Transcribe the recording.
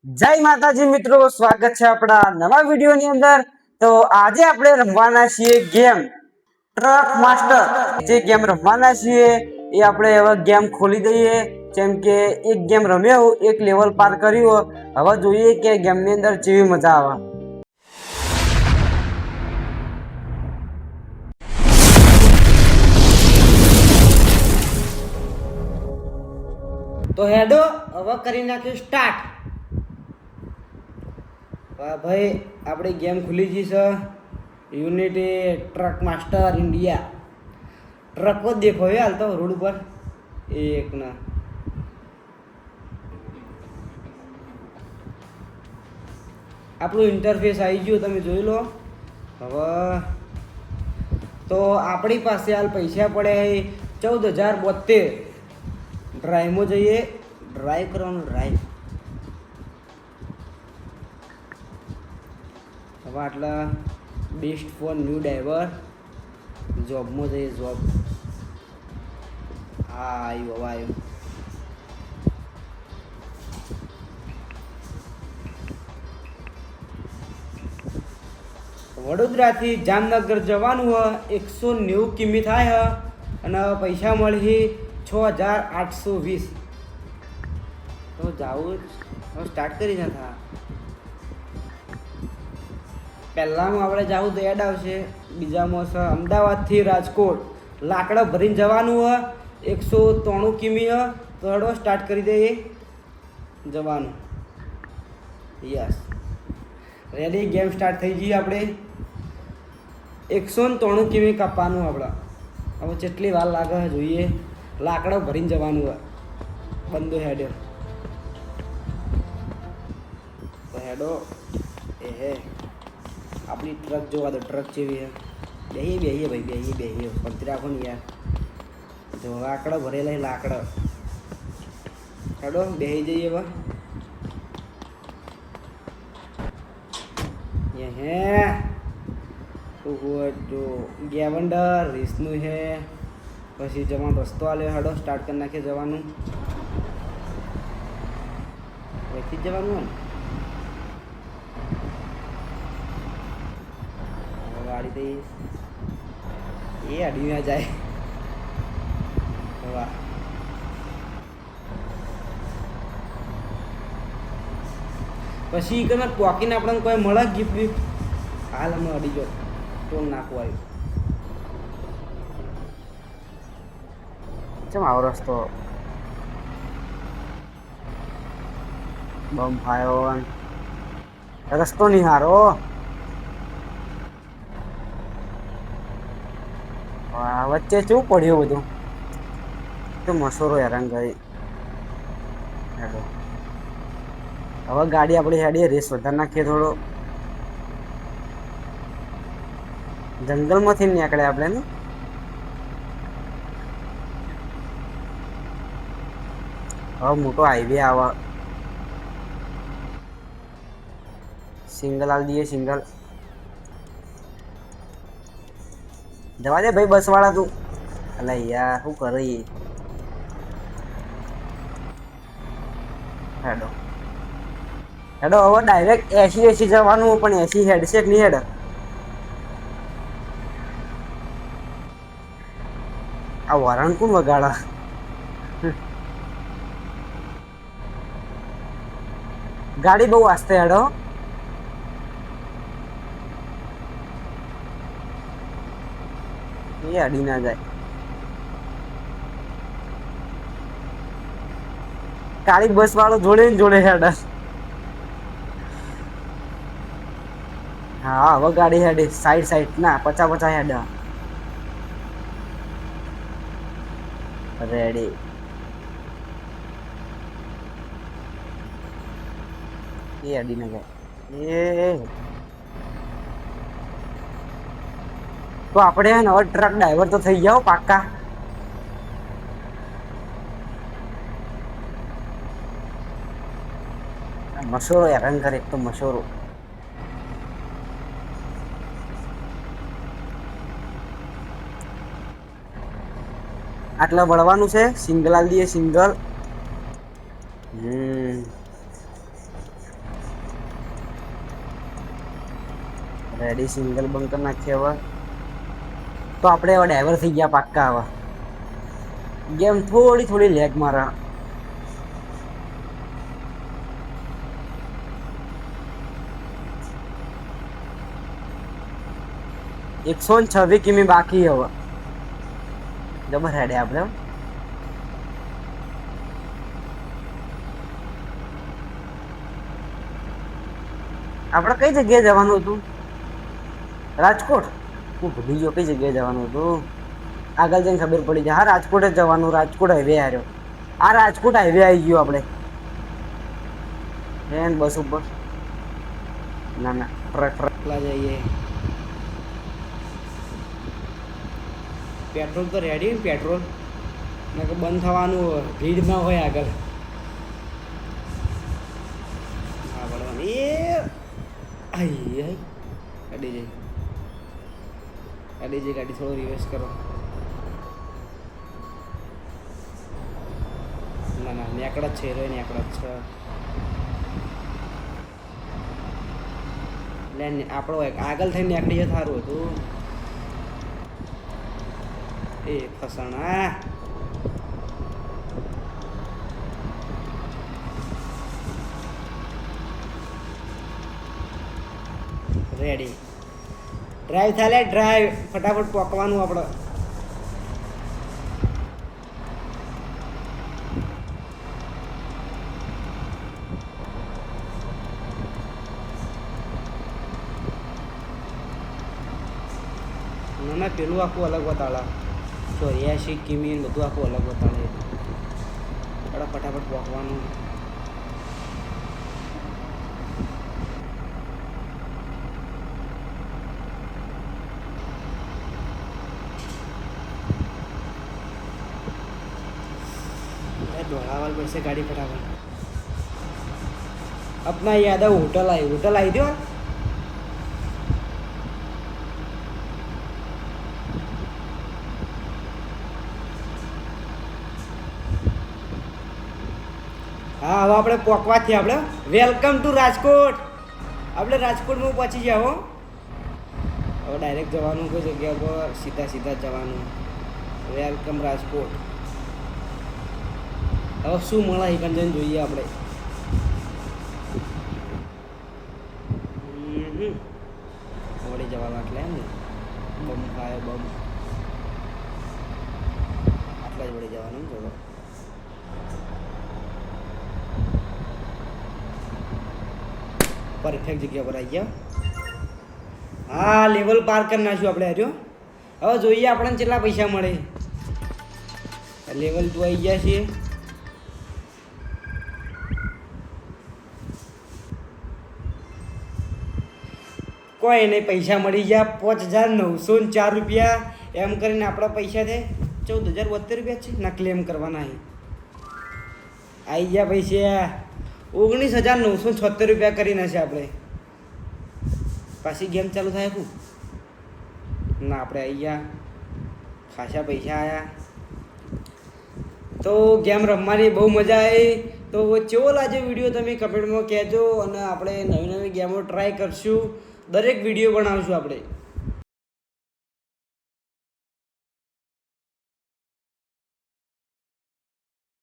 જય માતાજી મિત્રો, સ્વાગત છે આપણા નવા વિડીયોની અંદર। તો આજે આપણે રમવાના છીએ ગેમ ટ્રક માસ્ટર। જે ગેમ રમવાના છીએ એ આપણે હવે ગેમ ખોલી દઈએ, જેમ કે એક ગેમ રમ્યો, એક લેવલ પાર કર્યું, હવે જોઈએ કે ગેમની અંદર કેવી મજા આવે। તો હેડો હવે કરી નાખ્યું સ્ટાર્ટ। ભાઈ આપણી ગેમ ખુલી ગઈ છે, યુનિટી ટ્રક માસ્ટર ઇન્ડિયા। ટ્રકો જ દેખો હાલ તો રોડ ઉપર એક ના આપણું ઇન્ટરફેસ આવી ગયું, તમે જોઈ લો। હવે તો આપણી પાસે હાલ પૈસા પડ્યા 14,072। ડ્રાઈવમાં જઈએ, ડ્રાઈવ કરવાનું, ડ્રાઈવ। હવે આટલા બેસ્ટ ફોર ન્યૂ ડ્રાઈવર, જોબમાં જઈએ, જોબ। હા આવ્યું, હવે આવ્યું। વડોદરાથી જામનગર જવાનું હ, 190 કિમી થાય હ, અને પૈસા મળી 6,820। તો જાવું હવે સ્ટાર્ટ કરી નાખા। પહેલામાં આપણે જાવું તો એડ આવશે, બીજામાં છે અમદાવાદથી રાજકોટ લાકડા ભરીને જવાનું હ, 193 કિમી હ। તો હેડો સ્ટાર્ટ કરી દઈએ જવાનું। યસ, રેડી, ગેમ સ્ટાર્ટ થઈ ગઈ। આપણે 193 કિમી કાપવાનું આપણે। હવે કેટલી વાર લાગે જોઈએ, લાકડો ભરીને જવાનું હોય। બંધો હેડ્યો તો હેડો એ હે આપણી ટ્રક જોવા દો, ટ્રક જેવી હે। બેહીએ બેહીએ ભાઈ, બેહીએ બેહીએ, પડતી રાખો ને યાર। જો લાકડો ભરેલા, લાકડો હેડો બેહી જઈએ। હવે હે જો ગેવન્ડર રીસનું હે, પછી જવાનો રસ્તો આલ્યો। હેડો સ્ટાર્ટ કરી નાખીએ જવાનું, અહીંથી જ જવાનું હોય ને। ગાડી દઈશ એ અડી ના જાય। વાહ, પછી તમે પોકીને આપણને કોઈ મળે ગિફ્ટ બિફ્ટ? હાલ અમે અડી જો ટોલ નાખવા આવ્યું। ચમ આવો રસ્તો બમ ફાયો, રસ્તો નહીં હારો। વચ્ચે શું પડ્યું બધું, તો મસોરો હેરાન કરી। હેડો હવે ગાડી આપણી હેડીએ, રેસ વધારે નાખીએ થોડો। જંગલમાંથી નીકળ્યા આપણે ને, હવે મોટો હાઈવે આવે, સિંગલ આલ દઈએ, સિંગલ જવા દે ભાઈ, બસ વાળા તું। અલા યાર શું કરે? હેડો હેડો હવે ડાયરેક્ટ 80 જવાનું, પણ 80 હેડશે કે નહીં હેડ? આ વરણ કોણ વગાડા? ગાડી બહુ આસ્તે હેડો, એ અડી ના જાય। કાળી બસ વાળો જોડે ને જોડે હેડ। હા હવે ગાડી હેડે, સાઈડ સાઈડ ના 50 હેડ। રેડી, એ અડી ના જાય। તો આપણે હવે ટ્રક ડ્રાઈવર તો થઈ જાવ પાક્કા। મસોરો હેરાન કરે, એક તો મસોરો। આટલા વળવાનું છે, સિંગલ આલ દઈએ, સિંગલ। રેડી સિંગલ બંકર નાખીએ હવે. તો આપણે હવે ડાઈવર થઈ ગયા પાક્કા. હવે ગેમ થોડી લેગ મારા. 126 કિમી બાકી. હવે જબર હેડે આપણે. આપણે કઈ જગ્યાએ જવાનું હતું? રાજકોટ. હું ભૂલી ગયો કઈ જગ્યાએ જવાનું હતું. આગળ જઈને ખબર પડી જાય. હા, રાજકોટ જ જવાનું. રાજકોટ હાઈવે આવ્યો. આ રાજકોટ હાઈવે આવી ગયો આપણે. બસ ઉપર ના ટ્રકલા જઈએ. પેટ્રોલ તો રેડી ને? પેટ્રોલ ના કે બંધ થવાનું, ભીડ ના હોય આગળ. હા બળવાની એ આઈ ગાડી ગાડી થોડો રિવર્સ કરો. ના નેકડા જ છે, નેકડા જ છે. એટલે આપણો આગળ થઈને નેકડી સારું હતું. એ ફસાણા રેડી. ડ્રાઈવ થાય, ડ્રાઈવ ફટાફટ પોકવાનું આપણે. ના પેલું આખું અલગ બતાડા. 84 કિમી બધું આખું અલગ બતાડે. ફટાફટ પોકવાનું. દોડાવવા પડશે ગાડી ફટાફટ. अपना यादव होटल आई दो. હા હવે આપણે પોકવાથી આપણે વેલકમ ટુ રાજકોટ. આપણે રાજકોટમાં પહોંચી ગયા. હો હવે ડાયરેક્ટ જવાનું કોઈ જગ્યા પર, સીધા જવાનું. વેલકમ રાજકોટ. હવે શું મળે એ કંજન જોઈએ આપણે. વળી જવાનું એટલે એમ ને બમ ખાય બમ આટલા જ વળી જવાનું એમ. ચલો પરફેક્ટ જગ્યા પર આવી ગયા. હા લેવલ પાર કરી નાખ્યું આપણે. હજુ હવે જોઈએ આપણને કેટલા પૈસા મળે. લેવલ 2 આવી ગયા છીએ. કોઈ નહીં, પૈસા મળી ગયા 5,904 રૂપિયા. એમ કરીને આપણા પૈસા છે 14,072 રૂપિયા છે ના ક્લેમ કરવાના. આવી ગયા પૈસા 19,976 રૂપિયા કરીને છે આપણે. પાછી ગેમ ચાલુ થાય શું ના? આપણે આવી ગયા, ખાસા પૈસા આવ્યા. તો ગેમ રમવાની બહુ મજા આવી. તો કેવો લાગે વિડીયો તમે કમેન્ટમાં કહેજો. અને આપણે નવી ગેમો ટ્રાય કરશું. દરેક વિડીયો બનાવશું આપણે.